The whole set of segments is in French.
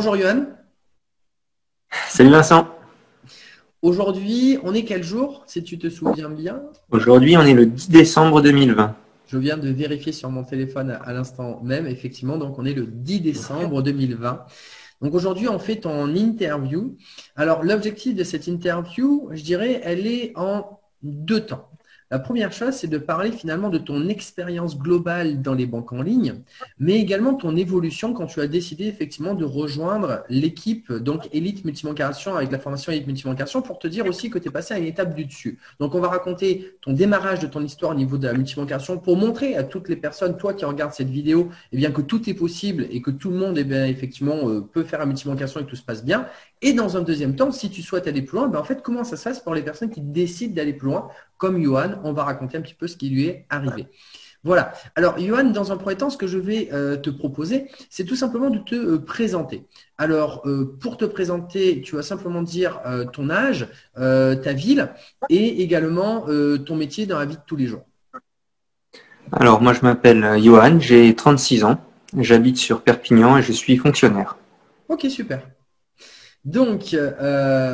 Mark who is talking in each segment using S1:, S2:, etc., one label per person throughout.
S1: Bonjour Johan.
S2: Salut Vincent.
S1: Aujourd'hui, on est quel jour, si tu te souviens bien?
S2: Aujourd'hui, on est le 10 décembre 2020.
S1: Je viens de vérifier sur mon téléphone à l'instant même, effectivement. Donc, on est le 10 décembre 2020. Donc, aujourd'hui, on fait ton interview. Alors, l'objectif de cette interview, je dirais, elle est en deux temps. La première chose, c'est de parler finalement de ton expérience globale dans les banques en ligne, mais également ton évolution quand tu as décidé effectivement de rejoindre l'équipe, donc Elite Multibancation avec la formation Elite Multibancation pour te dire aussi que tu es passé à une étape du dessus. Donc, on va raconter ton démarrage de ton histoire au niveau de la multibancation pour montrer à toutes les personnes, toi qui regardes cette vidéo, eh bien, que tout est possible et que tout le monde, eh bien, effectivement, peut faire la multibancation et que tout se passe bien. Et dans un deuxième temps, si tu souhaites aller plus loin, ben en fait, comment ça se passe pour les personnes qui décident d'aller plus loin, comme Johan, on va raconter un petit peu ce qui lui est arrivé. Voilà. Alors, Johan, dans un premier temps, ce que je vais te proposer, c'est tout simplement de te présenter. Alors, pour te présenter, tu vas simplement dire ton âge, ta ville et également ton métier dans la vie de tous les jours.
S2: Alors, moi, je m'appelle Johan, j'ai 36 ans, j'habite sur Perpignan et je suis fonctionnaire.
S1: Ok, super. Donc,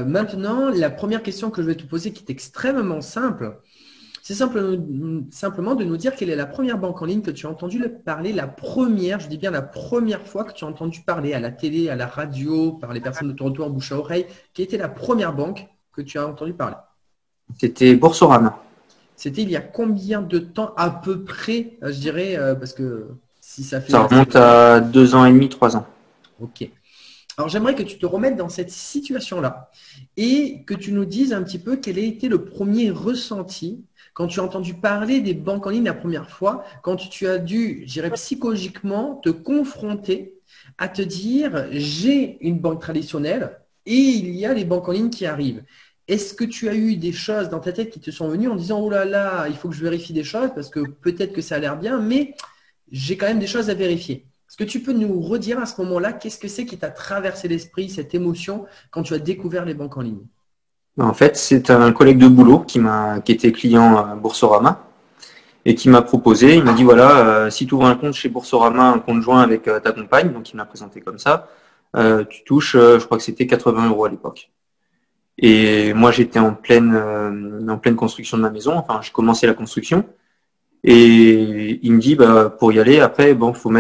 S1: maintenant, la première question que je vais te poser qui est extrêmement simple, c'est simplement de nous dire quelle est la première banque en ligne que tu as entendu parler, la première, je dis bien la première fois que tu as entendu parler à la télé, à la radio, par les personnes de ton retour bouche à oreille, qui était la première banque que tu as entendu parler?
S2: C'était Boursorama.
S1: C'était il y a combien de temps à peu près, je dirais, parce que si ça fait
S2: Ça
S1: assez
S2: remonte
S1: longtemps.
S2: à 2 ans et demi, 3 ans.
S1: Ok. Alors, j'aimerais que tu te remettes dans cette situation-là et que tu nous dises un petit peu quel a été le premier ressenti quand tu as entendu parler des banques en ligne la première fois, quand tu as dû, je dirais, psychologiquement te confronter à te dire, j'ai une banque traditionnelle et il y a les banques en ligne qui arrivent. Est-ce que tu as eu des choses dans ta tête qui te sont venues en disant, oh là là, il faut que je vérifie des choses parce que peut-être que ça a l'air bien, mais j'ai quand même des choses à vérifier. Est-ce que tu peux nous redire à ce moment-là, qu'est-ce que c'est qui t'a traversé l'esprit, cette émotion, quand tu as découvert les banques en ligne?
S2: En fait, c'est un collègue de boulot qui était client à Boursorama et qui m'a proposé, il m'a dit voilà, si tu ouvres un compte chez Boursorama, un compte joint avec ta compagne, donc il m'a présenté comme ça, tu touches, je crois que c'était 80 € à l'époque. Et moi, j'étais en pleine construction de ma maison, enfin, je commençais la construction. Et il me dit, bah, pour y aller, après, bon, faut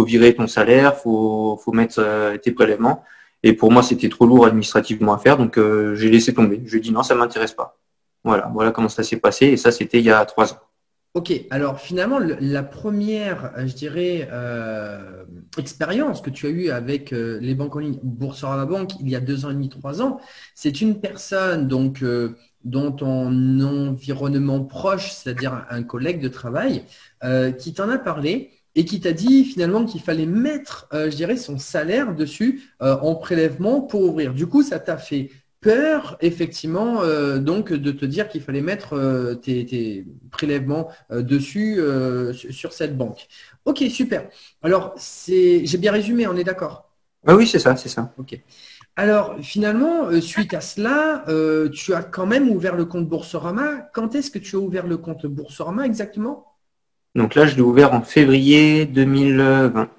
S2: virer ton salaire, faut mettre tes prélèvements. Et pour moi, c'était trop lourd administrativement à faire, donc j'ai laissé tomber. Je lui ai dit non, ça m'intéresse pas. Voilà comment ça s'est passé. Et ça, c'était il y a 3 ans.
S1: Ok, alors finalement, la première, je dirais, expérience que tu as eue avec les banques en ligne, Boursorama Banque, il y a 2 ans et demi, 3 ans, c'est une personne donc dont ton environnement proche, c'est-à-dire un collègue de travail, qui t'en a parlé et qui t'a dit finalement qu'il fallait mettre, je dirais, son salaire dessus en prélèvement pour ouvrir. Du coup, ça t'a fait peur, effectivement, donc de te dire qu'il fallait mettre tes prélèvements dessus sur cette banque. Ok, super. Alors, j'ai bien résumé, on est d'accord?
S2: Ah oui, c'est ça, c'est ça.
S1: Ok. Alors, finalement, suite à cela, tu as quand même ouvert le compte Boursorama. Quand est-ce que tu as ouvert le compte Boursorama exactement?
S2: Donc là, je l'ai ouvert en février 2020.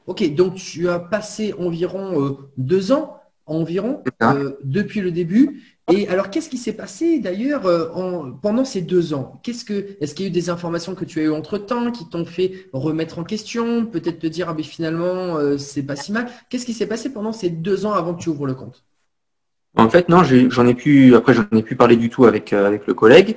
S1: Ok, donc tu as passé environ 2 ans environ
S2: C'est ça.
S1: depuis le début. Et alors, qu'est-ce qui s'est passé d'ailleurs pendant ces 2 ans? Est-ce qu'il y a eu des informations que tu as eues entre-temps qui t'ont fait remettre en question, peut-être te dire, ah ben finalement, c'est pas si mal. Qu'est-ce qui s'est passé pendant ces 2 ans avant que tu ouvres le compte?
S2: En fait, non, j'en ai plus parlé du tout avec le collègue.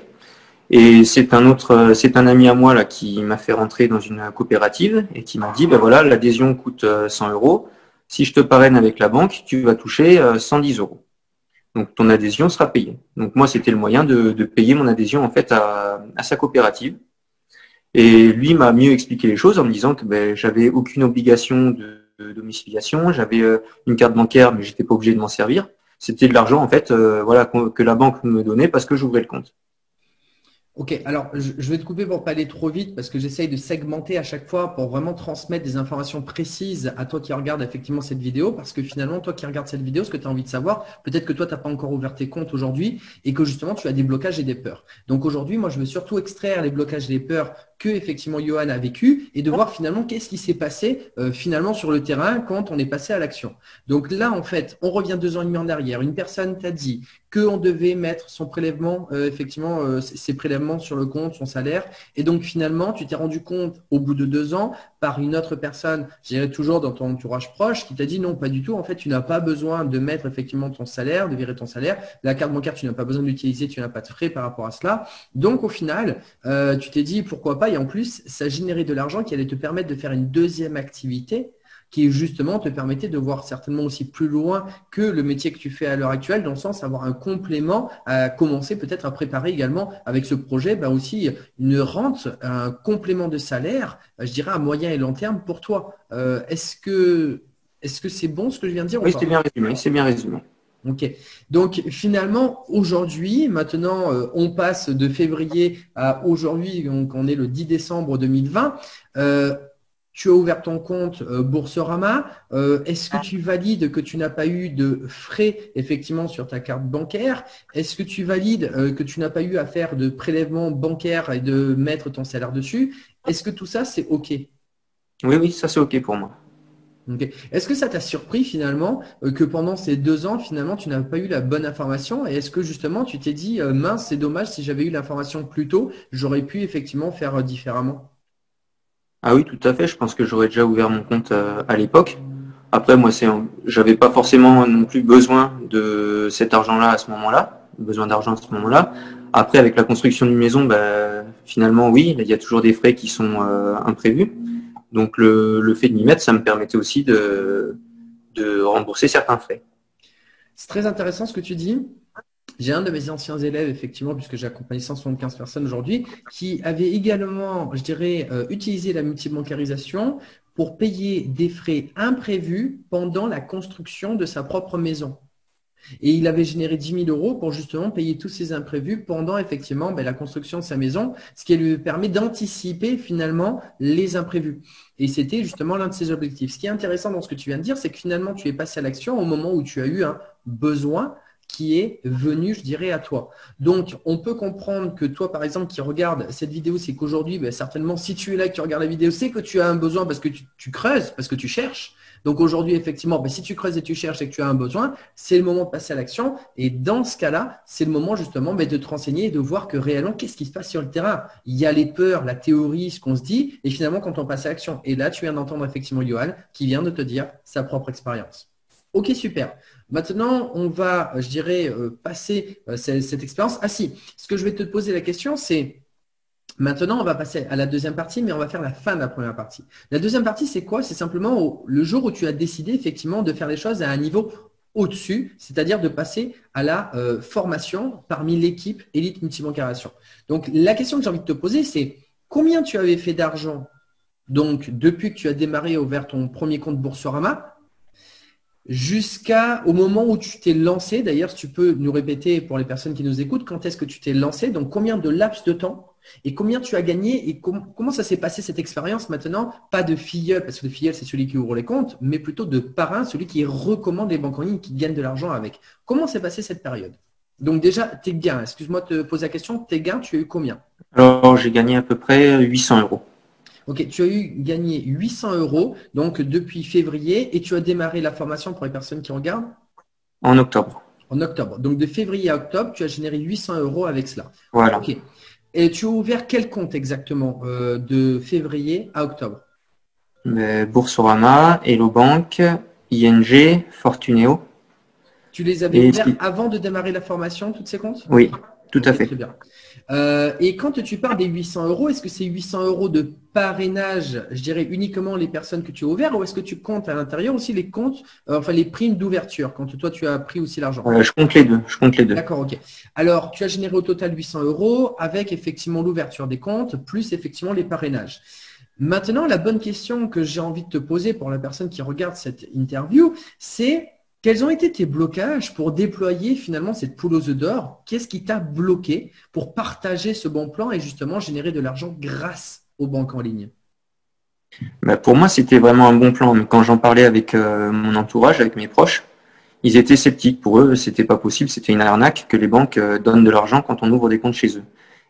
S2: Et c'est un ami à moi là qui m'a fait rentrer dans une coopérative et qui m'a dit, ben voilà, l'adhésion coûte 100 €. Si je te parraine avec la banque, tu vas toucher 110 €. Donc ton adhésion sera payée. Donc moi, c'était le moyen de payer mon adhésion en fait à sa coopérative. Et lui m'a mieux expliqué les choses en me disant que ben, j'avais aucune obligation de domiciliation, j'avais une carte bancaire, mais j'étais pas obligé de m'en servir. C'était de l'argent en fait, voilà, que la banque me donnait parce que j'ouvrais le compte.
S1: Ok, alors je vais te couper pour pas aller trop vite parce que j'essaye de segmenter à chaque fois pour vraiment transmettre des informations précises à toi qui regardes effectivement cette vidéo parce que finalement, toi qui regardes cette vidéo, ce que tu as envie de savoir, peut-être que toi, tu n'as pas encore ouvert tes comptes aujourd'hui et que justement, tu as des blocages et des peurs. Donc aujourd'hui, moi, je veux surtout extraire les blocages et les peurs que effectivement Johan a vécu et de voir finalement qu'est-ce qui s'est passé finalement sur le terrain quand on est passé à l'action. Donc là, en fait, on revient 2 ans et demi en arrière. Une personne t'a dit qu'on devait mettre son prélèvement, effectivement, ses prélèvements sur le compte, son salaire. Et donc finalement, tu t'es rendu compte au bout de 2 ans par une autre personne, je dirais toujours dans ton entourage proche, qui t'a dit non, pas du tout. En fait, tu n'as pas besoin de mettre effectivement ton salaire, de virer ton salaire. La carte bancaire, tu n'as pas besoin de l'utiliser, tu n'as pas de frais par rapport à cela. Donc au final, tu t'es dit pourquoi pas. Et en plus, ça générait de l'argent qui allait te permettre de faire une deuxième activité qui justement te permettait de voir certainement aussi plus loin que le métier que tu fais à l'heure actuelle, dans le sens d'avoir un complément à commencer peut-être à préparer également avec ce projet, aussi une rente, un complément de salaire, je dirais à moyen et long terme pour toi. Est-ce que c'est bon ce que je viens de dire?
S2: Oui, c'est bien résumé, c'est bien résumé.
S1: Ok. Donc finalement, aujourd'hui, maintenant, on passe de février à aujourd'hui, donc on est le 10 décembre 2020. Tu as ouvert ton compte Boursorama. Est-ce que tu valides que tu n'as pas eu de frais effectivement sur ta carte bancaire? Est-ce que tu valides que tu n'as pas eu à faire de prélèvement bancaire et de mettre ton salaire dessus? Est-ce que tout ça, c'est OK?
S2: Oui, ça c'est OK pour moi.
S1: Okay. Est-ce que ça t'a surpris finalement que pendant ces 2 ans, finalement, tu n'as pas eu la bonne information? Et est-ce que justement, tu t'es dit, mince, c'est dommage, si j'avais eu l'information plus tôt, j'aurais pu effectivement faire différemment?
S2: Ah oui, tout à fait. Je pense que j'aurais déjà ouvert mon compte à l'époque. Après, moi, j'avais pas forcément non plus besoin de cet argent-là à ce moment-là, besoin d'argent à ce moment-là. Après, avec la construction d'une maison, finalement, oui, il y a toujours des frais qui sont imprévus. Donc, le fait de m'y mettre, ça me permettait aussi de rembourser certains frais.
S1: C'est très intéressant ce que tu dis. J'ai un de mes anciens élèves, effectivement, puisque j'ai accompagné 175 personnes aujourd'hui, qui avait également, je dirais, utilisé la multibancarisation pour payer des frais imprévus pendant la construction de sa propre maison. Et il avait généré 10 000 euros pour justement payer tous ces imprévus pendant effectivement la construction de sa maison, ce qui lui permet d'anticiper finalement les imprévus. Et c'était justement l'un de ses objectifs. Ce qui est intéressant dans ce que tu viens de dire, c'est que finalement, tu es passé à l'action au moment où tu as eu un besoin qui est venu, je dirais, à toi. Donc, on peut comprendre que toi, par exemple, qui regarde cette vidéo, c'est qu'aujourd'hui, certainement, si tu es là et que tu regardes la vidéo, c'est que tu as un besoin parce que tu creuses, parce que tu cherches. Donc, aujourd'hui, effectivement, si tu creuses et tu cherches et que tu as un besoin, c'est le moment de passer à l'action. Et dans ce cas-là, c'est le moment justement de te renseigner et de voir que réellement, qu'est-ce qui se passe sur le terrain. Il y a les peurs, la théorie, ce qu'on se dit, et finalement, quand on passe à l'action. Et là, tu viens d'entendre effectivement Johan qui vient de te dire sa propre expérience. Ok, super. Maintenant, on va, je dirais, passer cette expérience. Ah si, ce que je vais te poser la question, c'est maintenant, on va passer à la deuxième partie, mais on va faire la fin de la première partie. La deuxième partie, c'est quoi? C'est simplement le jour où tu as décidé effectivement de faire les choses à un niveau au-dessus, c'est-à-dire de passer à la formation parmi l'équipe Élite Multibancarisation. Donc, la question que j'ai envie de te poser, c'est combien tu avais fait d'argent donc depuis que tu as démarré ouvert ton premier compte Boursorama jusqu'au moment où tu t'es lancé. D'ailleurs, si tu peux nous répéter pour les personnes qui nous écoutent, quand est-ce que tu t'es lancé? Donc, combien de laps de temps et combien tu as gagné et comment ça s'est passé cette expérience maintenant? Pas de filleul, parce que le filleul, c'est celui qui ouvre les comptes, mais plutôt de parrain, celui qui recommande les banques en ligne, qui gagne de l'argent avec. Comment s'est passée cette période? Donc déjà, tes gains, excuse-moi de te poser la question, tes gains, tu as eu combien?
S2: Alors, j'ai gagné à peu près 800 euros.
S1: Ok, tu as gagné 800 euros donc depuis février et tu as démarré la formation pour les personnes qui regardent?
S2: En octobre.
S1: En octobre. Donc de février à octobre, tu as généré 800 euros avec cela.
S2: Voilà.
S1: Ok. Et tu as ouvert quel compte exactement de février à octobre?
S2: Boursorama, Hello Bank, ING, Fortuneo.
S1: Tu les avais ouverts avant de démarrer la formation, tous ces comptes?
S2: Oui, tout à fait.
S1: Très bien. Et quand tu parles des 800 euros, est-ce que c'est 800 euros de parrainage, je dirais uniquement les personnes que tu as ouvertes, ou est-ce que tu comptes à l'intérieur aussi les comptes, enfin les primes d'ouverture, quand toi tu as pris aussi l'argent?
S2: Je compte les deux.
S1: D'accord, ok. Alors, tu as généré au total 800 euros avec effectivement l'ouverture des comptes, plus effectivement les parrainages. Maintenant, la bonne question que j'ai envie de te poser pour la personne qui regarde cette interview, c'est quels ont été tes blocages pour déployer finalement cette poule aux œufs d'or? Qu'est-ce qui t'a bloqué pour partager ce bon plan et justement générer de l'argent grâce aux banques en ligne?
S2: Pour moi, c'était vraiment un bon plan. Quand j'en parlais avec mon entourage, avec mes proches, ils étaient sceptiques. Pour eux, c'était pas possible, c'était une arnaque que les banques donnent de l'argent quand on ouvre des comptes chez eux.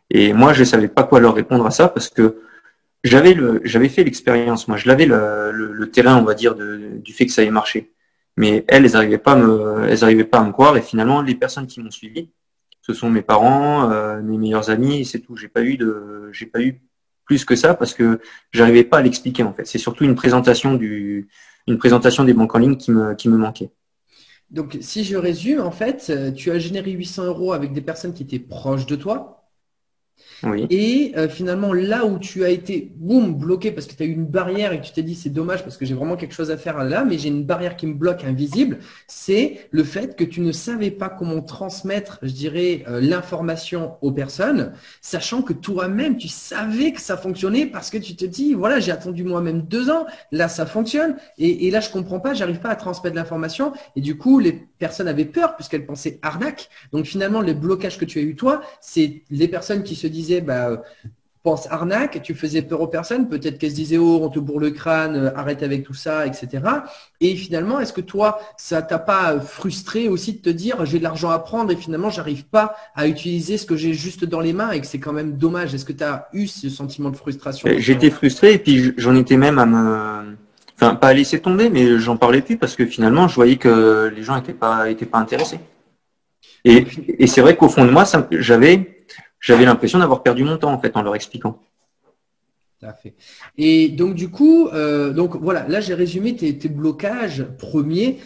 S2: Et moi, je savais pas quoi leur répondre à ça parce que J'avais fait l'expérience. Moi, je l'avais le terrain, on va dire, du fait que ça ait marché. Mais elles n'arrivaient pas elles arrivaient pas à me croire. Et finalement, les personnes qui m'ont suivi, ce sont mes parents, mes meilleurs amis, et c'est tout. J'ai pas eu plus que ça parce que j'arrivais pas à l'expliquer en fait. C'est surtout une présentation des banques en ligne qui me manquait.
S1: Donc, si je résume, en fait, tu as généré 800 euros avec des personnes qui étaient proches de toi.
S2: Oui.
S1: Et finalement, là où tu as été boum, bloqué parce que tu as eu une barrière et que tu t'es dit c'est dommage parce que j'ai vraiment quelque chose à faire là, mais j'ai une barrière qui me bloque invisible, c'est le fait que tu ne savais pas comment transmettre, je dirais, l'information aux personnes, sachant que toi-même, tu savais que ça fonctionnait parce que tu te dis, voilà, j'ai attendu moi-même 2 ans, là ça fonctionne et là je comprends pas, j'arrive pas à transmettre l'information et du coup, les personnes avaient peur puisqu'elles pensaient arnaque. Donc finalement, le blocage que tu as eu toi, c'est les personnes qui se disaient pense arnaque, tu faisais peur aux personnes, peut-être qu'elles se disaient oh on te bourre le crâne, arrête avec tout ça, etc. Et finalement, est-ce que toi, ça t'a pas frustré aussi de te dire j'ai de l'argent à prendre et finalement j'arrive pas à utiliser ce que j'ai juste dans les mains et que c'est quand même dommage. Est-ce que tu as eu ce sentiment de frustration dans ce
S2: J'étais
S1: moment-là?
S2: frustré et puis j'en étais même enfin pas à laisser tomber, mais j'en parlais plus parce que finalement, je voyais que les gens étaient pas intéressés. Et,
S1: Donc,
S2: et c'est vrai qu'au fond de moi, j'avais l'impression d'avoir perdu mon temps en fait en leur expliquant.
S1: tout à fait. Et donc du coup, donc voilà, là j'ai résumé tes blocages premiers.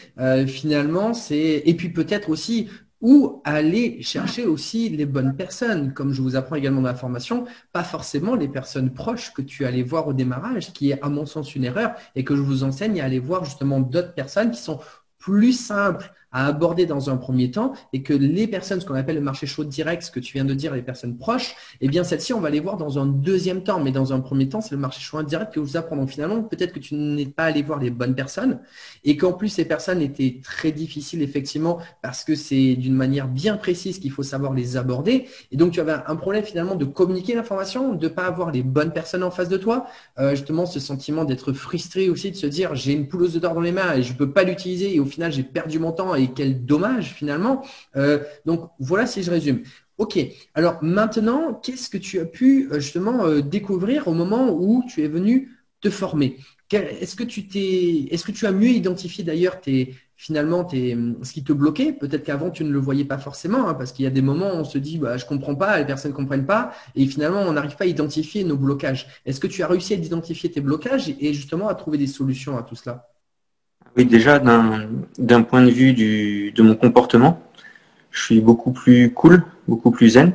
S1: Finalement, c'est et puis peut-être aussi où aller chercher aussi les bonnes personnes, comme je vous apprends également dans la formation, pas forcément les personnes proches que tu allais voir au démarrage, qui est à mon sens une erreur, et que je vous enseigne à aller voir justement d'autres personnes qui sont plus simples à aborder dans un premier temps et que les personnes, ce qu'on appelle le marché chaud direct, ce que tu viens de dire, les personnes proches, eh bien, celles-ci, on va les voir dans un deuxième temps. Mais dans un premier temps, c'est le marché chaud indirect que vous apprendrez. Donc, finalement, peut-être que tu n'es pas allé voir les bonnes personnes et qu'en plus, ces personnes étaient très difficiles, effectivement, parce que c'est d'une manière bien précise qu'il faut savoir les aborder. Et donc, tu avais un problème finalement de communiquer l'information, de ne pas avoir les bonnes personnes en face de toi. Justement, ce sentiment d'être frustré aussi, de se dire, j'ai une pouleuse d'or dans les mains et je ne peux pas l'utiliser et au final, j'ai perdu mon temps et quel dommage finalement. Donc, voilà si je résume. Ok, alors maintenant, qu'est-ce que tu as pu justement découvrir au moment où tu es venu te former? Est-ce que tu as mieux identifié d'ailleurs ce qui te bloquait? Peut-être qu'avant tu ne le voyais pas forcément, hein, parce qu'il y a des moments où on se dit bah, je comprends pas, les personnes ne comprennent pas, et finalement on n'arrive pas à identifier nos blocages. Est-ce que tu as réussi à identifier tes blocages et justement à trouver des solutions à tout cela?
S2: Oui, déjà d'un point de vue de mon comportement, je suis beaucoup plus cool, beaucoup plus zen.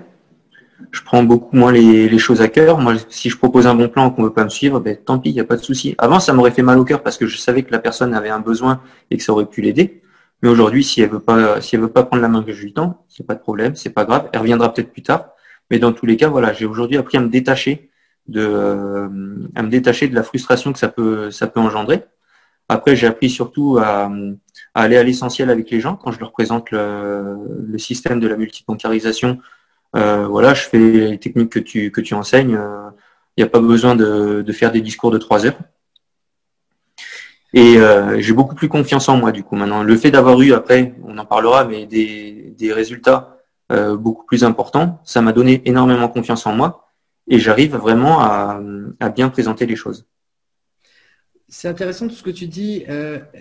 S2: Je prends beaucoup moins les choses à cœur. Moi, si je propose un bon plan et qu'on veut pas me suivre, ben, tant pis, il n'y a pas de souci. Avant, ça m'aurait fait mal au cœur parce que je savais que la personne avait un besoin et que ça aurait pu l'aider. Mais aujourd'hui, si elle veut pas prendre la main que je lui tends, c'est pas de problème, c'est pas grave. Elle reviendra peut-être plus tard. Mais dans tous les cas, voilà, j'ai aujourd'hui appris à me détacher de la frustration que ça peut engendrer. Après, j'ai appris surtout à aller à l'essentiel avec les gens quand je leur présente le système de la multibancarisation. Voilà, je fais les techniques que tu enseignes. Il n'y a pas besoin de faire des discours de 3 heures. Et j'ai beaucoup plus confiance en moi du coup maintenant. Le fait d'avoir eu après, on en parlera, mais des résultats beaucoup plus importants, ça m'a donné énormément confiance en moi et j'arrive vraiment à bien présenter les choses.
S1: C'est intéressant tout ce que tu dis.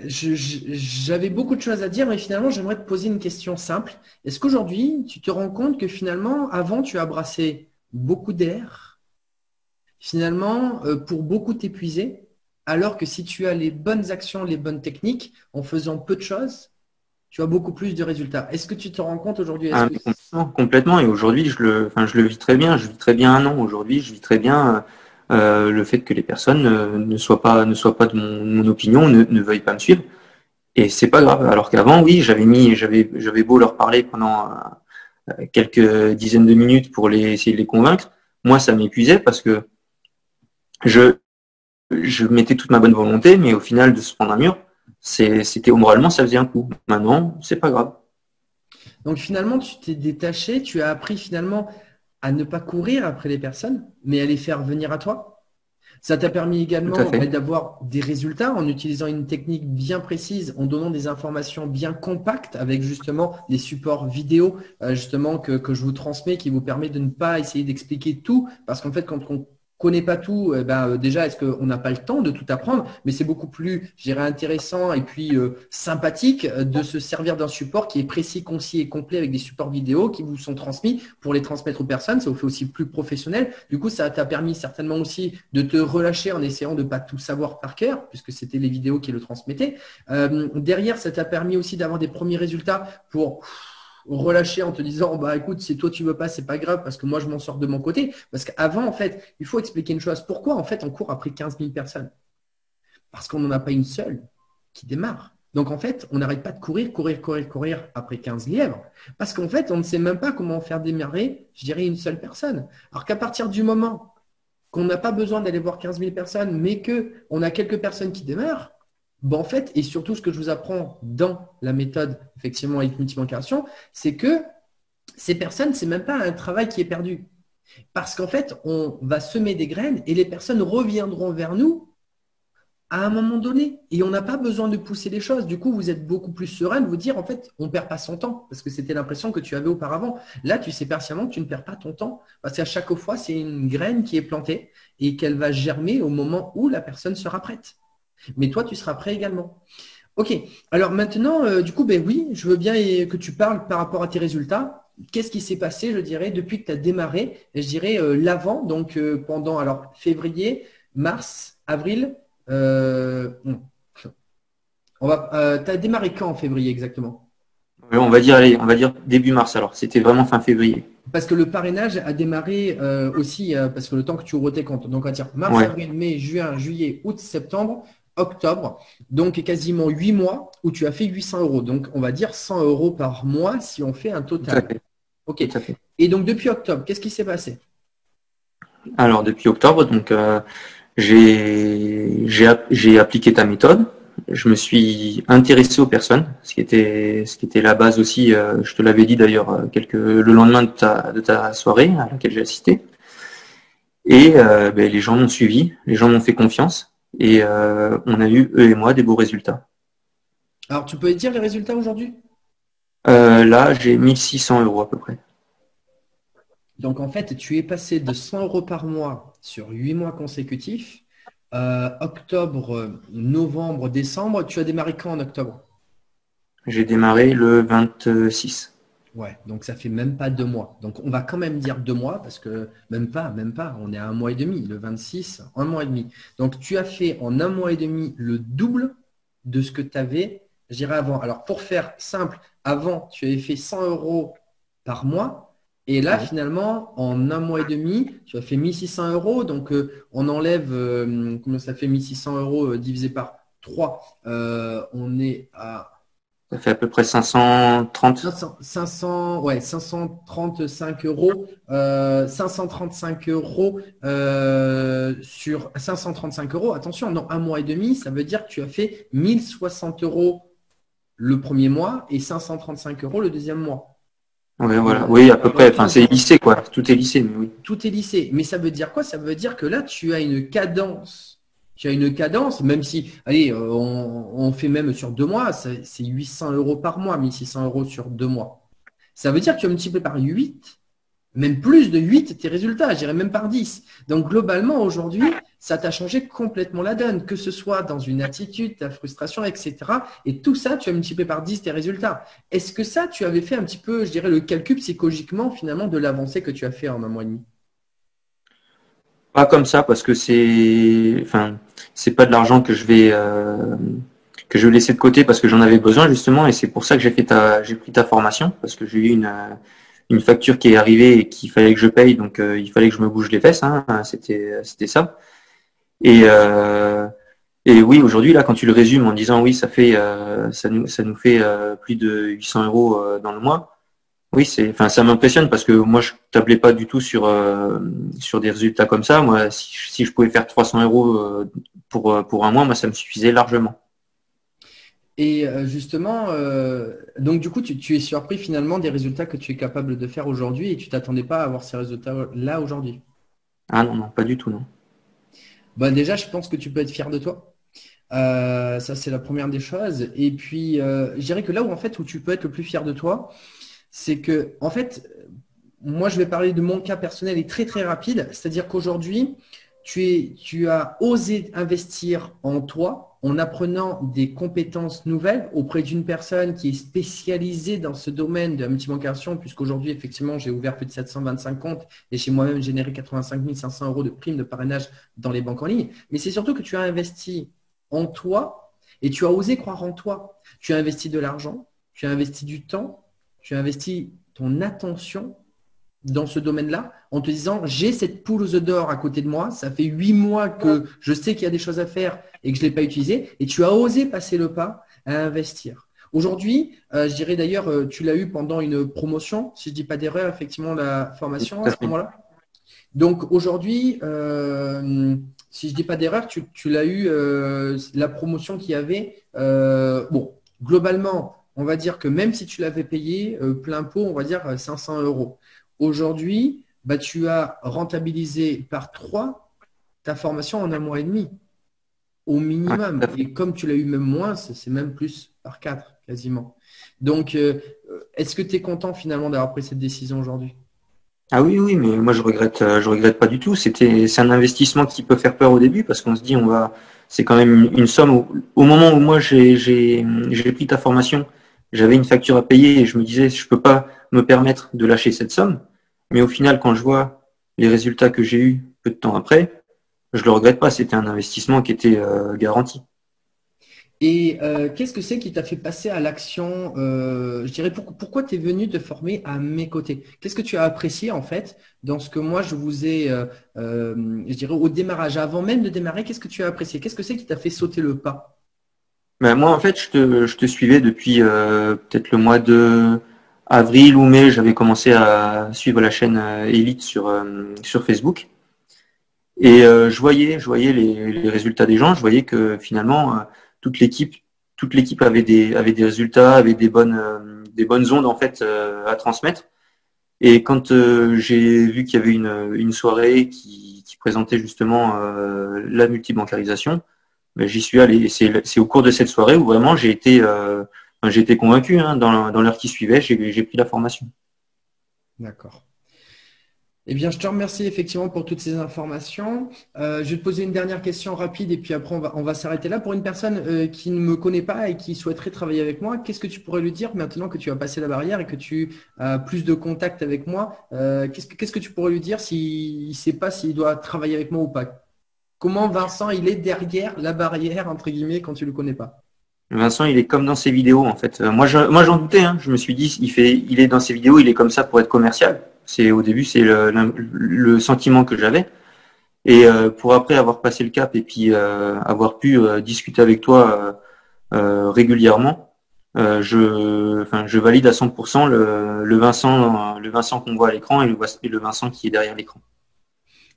S1: J'avais beaucoup de choses à dire, mais finalement, j'aimerais te poser une question simple. Est-ce qu'aujourd'hui, tu te rends compte que finalement, avant, tu as brassé beaucoup d'air, finalement, pour beaucoup t'épuiser, alors que si tu as les bonnes actions, les bonnes techniques, en faisant peu de choses, tu as beaucoup plus de résultats. Est-ce que tu te rends compte aujourd'hui? Est-ce
S2: Ah,
S1: que
S2: mais complètement, complètement. Et aujourd'hui, je le vis très bien. Je vis très bien un an. Aujourd'hui, je vis très bien le fait que les personnes ne soient pas de mon opinion, ne veuillent pas me suivre. Et c'est pas grave. Alors qu'avant, oui, j'avais beau leur parler pendant quelques dizaines de minutes pour essayer de les convaincre. Moi, ça m'épuisait parce que je, je mettais toute ma bonne volonté, mais au final, de se prendre un mur, c'était moralement, ça faisait un coup. Maintenant, c'est pas grave.
S1: donc finalement, tu t'es détaché, tu as appris finalement à ne pas courir après les personnes, mais à les faire venir à toi. Ça t'a permis
S2: Tout à
S1: également
S2: fait.
S1: d'avoir des résultats en utilisant une technique bien précise, en donnant des informations bien compactes avec justement des supports vidéo justement que je vous transmets qui vous permet de ne pas essayer d'expliquer tout parce qu'en fait quand on connaît pas tout, déjà, est-ce qu'on n'a pas le temps de tout apprendre? Mais c'est beaucoup plus, je dirais, intéressant et puis sympathique de se servir d'un support qui est précis, concis et complet avec des supports vidéo qui vous sont transmis pour les transmettre aux personnes. Ça vous fait aussi plus professionnel. Du coup, ça t'a permis certainement aussi de te relâcher en essayant de pas tout savoir par cœur, puisque c'était les vidéos qui le transmettaient. Derrière, ça t'a permis aussi d'avoir des premiers résultats pour relâcher en te disant écoute, si toi tu veux pas, c'est pas grave parce que moi je m'en sors de mon côté. Parce qu'avant, en fait, il faut expliquer une chose. Pourquoi en fait on court après 15 000 personnes? Parce qu'on n'en a pas une seule qui démarre. Donc en fait, on n'arrête pas de courir après 15 lièvres. Parce qu'en fait, on ne sait même pas comment faire démarrer, je dirais, une seule personne. Alors qu'à partir du moment qu'on n'a pas besoin d'aller voir 15 000 personnes, mais qu'on a quelques personnes qui démarrent, en fait, et surtout ce que je vous apprends dans la méthode effectivement avec multibancation, c'est que ces personnes, c'est même pas un travail qui est perdu. Parce qu'en fait, on va semer des graines et les personnes reviendront vers nous à un moment donné. Et on n'a pas besoin de pousser les choses. Du coup, vous êtes beaucoup plus serein de vous dire, en fait, on ne perd pas son temps. Parce que c'était l'impression que tu avais auparavant. Là, tu sais patiemment que tu ne perds pas ton temps. Parce qu'à chaque fois, c'est une graine qui est plantée et qu'elle va germer au moment où la personne sera prête. Mais toi, tu seras prêt également. Ok. Alors maintenant, du coup, oui, je veux bien que tu parles par rapport à tes résultats. Qu'est-ce qui s'est passé, je dirais, depuis que tu as démarré, je dirais l'avant, donc pendant février, mars, avril. Tu as démarré quand en février exactement?
S2: On va dire début mars alors. C'était vraiment fin février.
S1: Parce que le parrainage a démarré aussi, parce que le temps que tu ouvres tes comptes. Donc, on va dire mars,
S2: Ouais.
S1: avril, mai, juin, juillet, août, septembre, octobre. Donc, quasiment 8 mois où tu as fait 800 euros. Donc, on va dire 100 euros par mois si on fait un
S2: Tout à
S1: total.
S2: fait.
S1: OK.
S2: Tout à fait.
S1: Et donc, depuis octobre, qu'est-ce qui s'est passé?
S2: Alors depuis octobre, donc j'ai appliqué ta méthode. Je me suis intéressé aux personnes, ce qui était la base aussi. Je te l'avais dit d'ailleurs le lendemain de ta soirée à laquelle j'ai assisté. Et les gens m'ont suivi, les gens m'ont fait confiance et on a eu eux et moi des beaux résultats.
S1: Alors, tu peux dire les résultats aujourd'hui?
S2: Là, j'ai 1600 euros à peu près.
S1: Donc, en fait, tu es passé de 100 euros par mois sur 8 mois consécutifs. Octobre, novembre, décembre. Tu as démarré quand en octobre?
S2: J'ai démarré le 26.
S1: Ouais, donc ça fait même pas 2 mois. Donc on va quand même dire 2 mois parce que même pas, on est à 1 mois et demi, le 26, 1 mois et demi. Donc tu as fait en 1 mois et demi le double de ce que tu avais, je dirais, avant. Alors pour faire simple, avant tu avais fait 100 euros par mois et là
S2: Ouais.
S1: finalement en 1 mois et demi, tu as fait 1600 euros. Donc on enlève, combien ça fait 1600 euros divisé par 3, on est à
S2: Ça fait à peu près 530.
S1: 535 euros, 535 euros sur 535 euros. Attention, dans 1 mois et demi, ça veut dire que tu as fait 1060 euros le premier mois et 535 euros le deuxième mois.
S2: Ouais, voilà.
S1: Donc,
S2: Oui, à peu près. Enfin, c'est
S1: donc,
S2: lissé, quoi. Tout est lissé, mais oui.
S1: tout est lissé. Mais ça veut dire quoi? Ça veut dire que là, tu as une cadence. Tu as une cadence, même si, allez, on fait même sur 2 mois, c'est 800 euros par mois, 1600 euros sur 2 mois. Ça veut dire que tu as multiplié par 8, même plus de 8 tes résultats, je dirais même par 10. Donc globalement, aujourd'hui, ça t'a changé complètement la donne, que ce soit dans une attitude, ta frustration, etc. Et tout ça, tu as multiplié par 10 tes résultats. Est-ce que ça, tu avais fait un petit peu, je dirais, le calcul psychologiquement finalement de l'avancée que tu as fait en 1 mois et demi?
S2: Pas comme ça, parce que c'est pas de l'argent que je vais laisser de côté parce que j'en avais besoin justement, et c'est pour ça que j'ai pris ta formation parce que j'ai eu une facture qui est arrivée et qu'il fallait que je paye, donc il fallait que je me bouge les fesses, hein, c'était ça. Et et oui, aujourd'hui là, quand tu le résumes en disant oui, ça nous fait plus de 800 euros dans le mois. Oui, enfin, ça m'impressionne parce que moi, je tablais pas du tout sur des résultats comme ça. Moi, si je pouvais faire 300 euros pour un mois, moi, ça me suffisait largement.
S1: Et justement, donc du coup, tu es surpris finalement des résultats que tu es capable de faire aujourd'hui et tu t'attendais pas à avoir ces résultats-là aujourd'hui.
S2: Ah non, non, pas du tout, non.
S1: Déjà, je pense que tu peux être fier de toi. Ça, c'est la première des choses. Et puis, je dirais que là où en fait où tu peux être le plus fier de toi, c'est que en fait, moi, je vais parler de mon cas personnel et très très rapide. C'est-à-dire qu'aujourd'hui, tu as osé investir en toi en apprenant des compétences nouvelles auprès d'une personne qui est spécialisée dans ce domaine de la multibancation, puisqu'aujourd'hui, effectivement, j'ai ouvert plus de 725 comptes et chez moi-même généré 85 500 euros de primes de parrainage dans les banques en ligne. Mais c'est surtout que tu as investi en toi et tu as osé croire en toi. Tu as investi de l'argent, tu as investi du temps, tu as investi ton attention dans ce domaine-là en te disant j'ai cette poule aux œufs d'or à côté de moi, ça fait 8 mois que je sais qu'il y a des choses à faire et que je ne l'ai pas utilisé et tu as osé passer le pas à investir. Aujourd'hui, je dirais d'ailleurs, tu l'as eu pendant une promotion, si je ne dis pas d'erreur, effectivement, la formation à ce moment-là. Donc aujourd'hui, si je ne dis pas d'erreur, tu l'as eu, la promotion qu'il y avait. Bon, globalement, on va dire que même si tu l'avais payé plein pot, on va dire 500 euros. Aujourd'hui, bah, tu as rentabilisé par 3 ta formation en 1 mois et demi, au minimum. Et comme tu l'as eu même moins, c'est même plus par 4 quasiment. Donc, est-ce que tu es content finalement d'avoir pris cette décision aujourd'hui?
S2: Ah oui, oui, mais moi je regrette pas du tout. C'est un investissement qui peut faire peur au début parce qu'on se dit c'est quand même une somme. Au moment où moi j'ai pris ta formation, j'avais une facture à payer et je me disais je peux pas me permettre de lâcher cette somme. Mais au final, quand je vois les résultats que j'ai eus peu de temps après, je le regrette pas. C'était un investissement qui était garanti.
S1: Et qu'est-ce que c'est qui t'a fait passer à l'action je dirais, pourquoi tu es venu te former à mes côtés? Qu'est-ce que tu as apprécié en fait dans ce que moi je vous ai, je dirais, au démarrage, avant même de démarrer, qu'est-ce que tu as apprécié? Qu'est-ce que c'est qui t'a fait sauter le pas?
S2: Ben, moi, en fait, je te suivais depuis peut-être le mois de avril ou mai. J'avais commencé à suivre la chaîne Elite sur Facebook. Et je voyais les résultats des gens. Je voyais que finalement, toute l'équipe, toute l'équipe avait des résultats, avait des bonnes ondes en fait à transmettre. Et quand j'ai vu qu'il y avait une soirée qui présentait justement la multibancarisation, ben, j'y suis allé. Et c'est au cours de cette soirée où vraiment j'ai été convaincu. Hein, dans l'heure qui suivait, j'ai pris la formation.
S1: D'accord. Eh bien, je te remercie effectivement pour toutes ces informations. Je vais te poser une dernière question rapide et puis après on va s'arrêter là. Pour une personne qui ne me connaît pas et qui souhaiterait travailler avec moi, qu'est-ce que tu pourrais lui dire maintenant que tu as passé la barrière et que tu as plus de contact avec moi? Qu'est-ce que tu pourrais lui dire s'il ne sait pas s'il doit travailler avec moi ou pas? Comment Vincent, il est derrière la barrière, entre guillemets, quand tu ne le connais pas?
S2: Vincent, il est comme dans ses vidéos en fait. Moi, j'en doutais. Hein. Je me suis dit, il est dans ses vidéos, il est comme ça pour être commercial. Au début, c'est le sentiment que j'avais. Et pour après avoir passé le cap et puis avoir pu discuter avec toi régulièrement, je valide à 100% le Vincent qu'on voit à l'écran et le Vincent qui est derrière l'écran.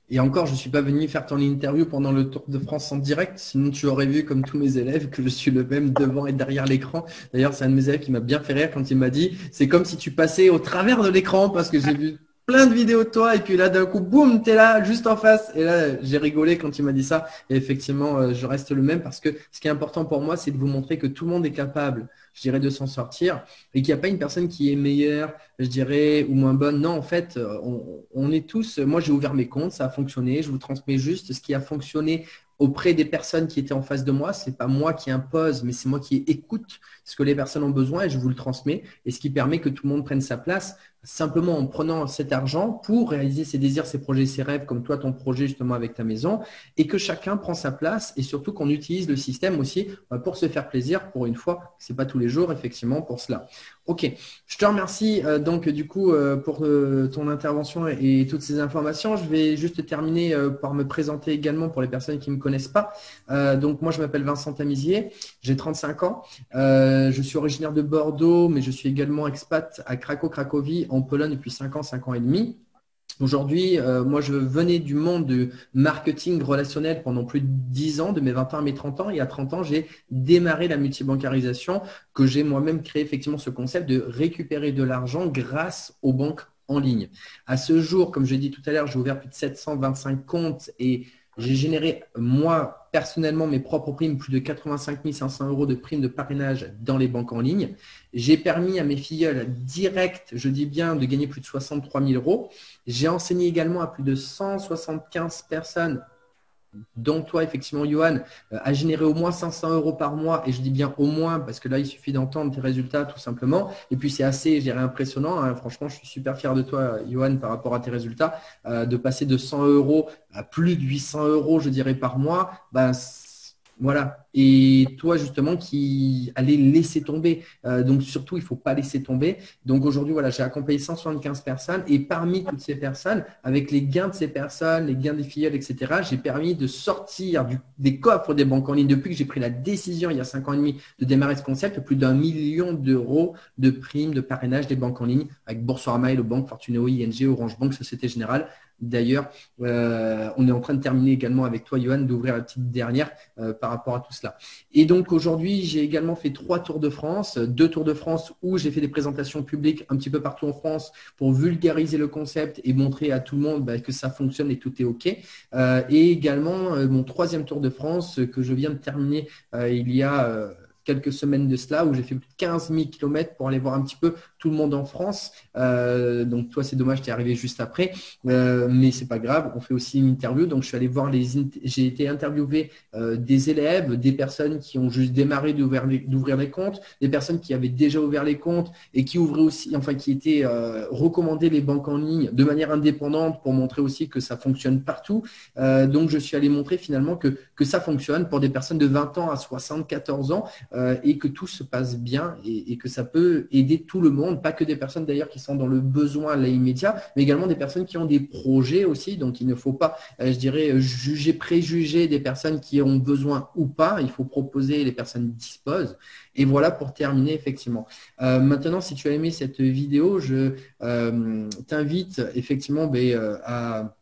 S1: Et encore, je ne suis pas venu faire ton interview pendant le Tour de France en direct, sinon tu aurais vu, comme tous mes élèves, que je suis le même devant et derrière l'écran. D'ailleurs, c'est un de mes élèves qui m'a bien fait rire quand il m'a dit, c'est comme si tu passais au travers de l'écran parce que j'ai vu plein de vidéos de toi et puis là, d'un coup, boum, t'es là, juste en face. Et là, j'ai rigolé quand il m'a dit ça. Et effectivement, je reste le même parce que ce qui est important pour moi, c'est de vous montrer que tout le monde est capable, je dirais, de s'en sortir et qu'il n'y a pas une personne qui est meilleure, je dirais, ou moins bonne. Non, en fait, on est tous. Moi, j'ai ouvert mes comptes, ça a fonctionné. Je vous transmets juste ce qui a fonctionné auprès des personnes qui étaient en face de moi. C'est pas moi qui impose, mais c'est moi qui écoute ce que les personnes ont besoin et je vous le transmets. Et ce qui permet que tout le monde prenne sa place simplement en prenant cet argent pour réaliser ses désirs, ses projets, ses rêves, comme toi, ton projet justement avec ta maison, et que chacun prend sa place et surtout qu'on utilise le système aussi pour se faire plaisir pour une fois. C'est pas tous les jours, effectivement, pour cela. Ok, je te remercie donc du coup pour ton intervention et toutes ces informations. Je vais juste terminer par me présenter également pour les personnes qui ne me connaissent pas. Donc moi je m'appelle Vincent Tamizier, j'ai 35 ans. Je suis originaire de Bordeaux, mais je suis également expat à Cracovie en Pologne depuis 5 ans et demi. Aujourd'hui, moi, je venais du monde du marketing relationnel pendant plus de 10 ans, de mes 20 ans à mes 30 ans. Et à 30 ans, j'ai démarré la multibancarisation, que j'ai moi-même créé effectivement ce concept de récupérer de l'argent grâce aux banques en ligne. À ce jour, comme je l'ai dit tout à l'heure, j'ai ouvert plus de 725 comptes et j'ai généré, moi, personnellement, mes propres primes, plus de 85 500 euros de primes de parrainage dans les banques en ligne. J'ai permis à mes filleuls directs, je dis bien, de gagner plus de 63 000 euros. J'ai enseigné également à plus de 175 personnes dont toi, effectivement, Johan, à générer au moins 500 euros par mois. Et je dis bien au moins parce que là, il suffit d'entendre tes résultats tout simplement. Et puis, c'est assez, je dirais, impressionnant. Hein. Franchement, je suis super fier de toi, Johan, par rapport à tes résultats. De passer de 100 euros à plus de 800 euros, je dirais, par mois. Voilà. Et toi, justement, qui allais laisser tomber. Donc, surtout, il ne faut pas laisser tomber. Donc, aujourd'hui, voilà, j'ai accompagné 175 personnes. Et parmi toutes ces personnes, avec les gains de ces personnes, les gains des filleuls, etc., j'ai permis de sortir des coffres des banques en ligne. Depuis que j'ai pris la décision, il y a 5 ans et demi, de démarrer ce concept, plus d'1 million d'euros de primes de parrainage des banques en ligne avec Boursorama, Hello Bank, Fortuneo, ING, Orange Bank, Société Générale. D'ailleurs, on est en train de terminer également avec toi, Johan, d'ouvrir la petite dernière par rapport à tout cela. Et donc, aujourd'hui, j'ai également fait 3 Tours de France, 2 Tours de France où j'ai fait des présentations publiques un petit peu partout en France pour vulgariser le concept et montrer à tout le monde que ça fonctionne et tout est OK. Et également, mon 3e Tour de France que je viens de terminer il y a quelques semaines de cela, où j'ai fait plus de 15 000 km pour aller voir un petit peu tout le monde en France. Donc, toi, c'est dommage, tu es arrivé juste après. Mais c'est pas grave, on fait aussi une interview. Donc, je suis allé voir j'ai été interviewé des élèves, des personnes qui ont juste démarré d'ouvrir les comptes, des personnes qui avaient déjà ouvert les comptes et qui ouvraient aussi, enfin, qui étaient recommandées les banques en ligne de manière indépendante pour montrer aussi que ça fonctionne partout. Donc, je suis allé montrer finalement que ça fonctionne pour des personnes de 20 ans à 74 ans et que tout se passe bien et que ça peut aider tout le monde, pas que des personnes d'ailleurs qui sont dans le besoin là immédiat, mais également des personnes qui ont des projets aussi. Donc, il ne faut pas, je dirais, préjuger des personnes qui ont besoin ou pas. Il faut proposer, les personnes disposent. Et voilà pour terminer, effectivement. Maintenant, si tu as aimé cette vidéo, je t'invite effectivement à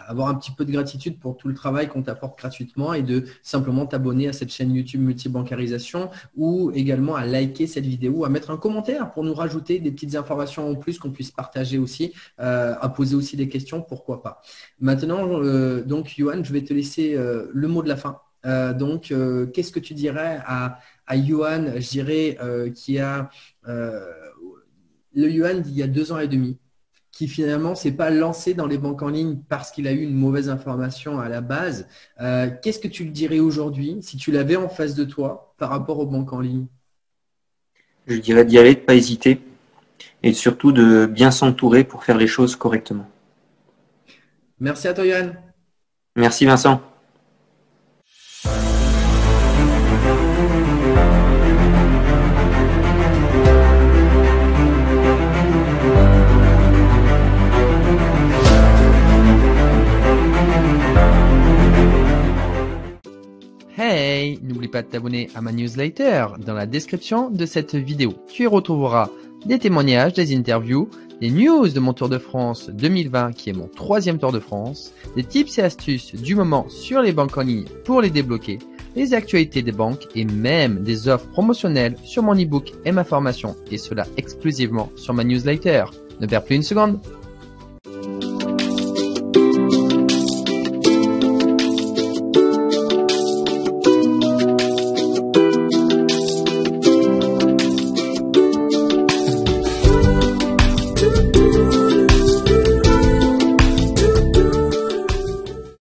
S1: avoir un petit peu de gratitude pour tout le travail qu'on t'apporte gratuitement et de simplement t'abonner à cette chaîne YouTube Multibancarisation ou également à liker cette vidéo, à mettre un commentaire pour nous rajouter des petites informations en plus qu'on puisse partager aussi, à poser aussi des questions, pourquoi pas. Maintenant, donc, Johan, je vais te laisser le mot de la fin. Qu'est-ce que tu dirais à Johan, je dirais, qui a le Johan d'il y a 2 ans et demi, qui finalement ne s'est pas lancé dans les banques en ligne parce qu'il a eu une mauvaise information à la base. Qu'est-ce que tu lui dirais aujourd'hui si tu l'avais en face de toi par rapport aux banques en ligne?
S2: Je dirais d'y aller, de ne pas hésiter et surtout de bien s'entourer pour faire les choses correctement.
S1: Merci à toi, Johan.
S2: Merci Vincent.
S3: Hey, n'oublie pas de t'abonner à ma newsletter dans la description de cette vidéo. Tu y retrouveras des témoignages, des interviews, des news de mon Tour de France 2020 qui est mon 3e Tour de France, des tips et astuces du moment sur les banques en ligne pour les débloquer, les actualités des banques et même des offres promotionnelles sur mon e-book et ma formation et cela exclusivement sur ma newsletter. Ne perds plus une seconde.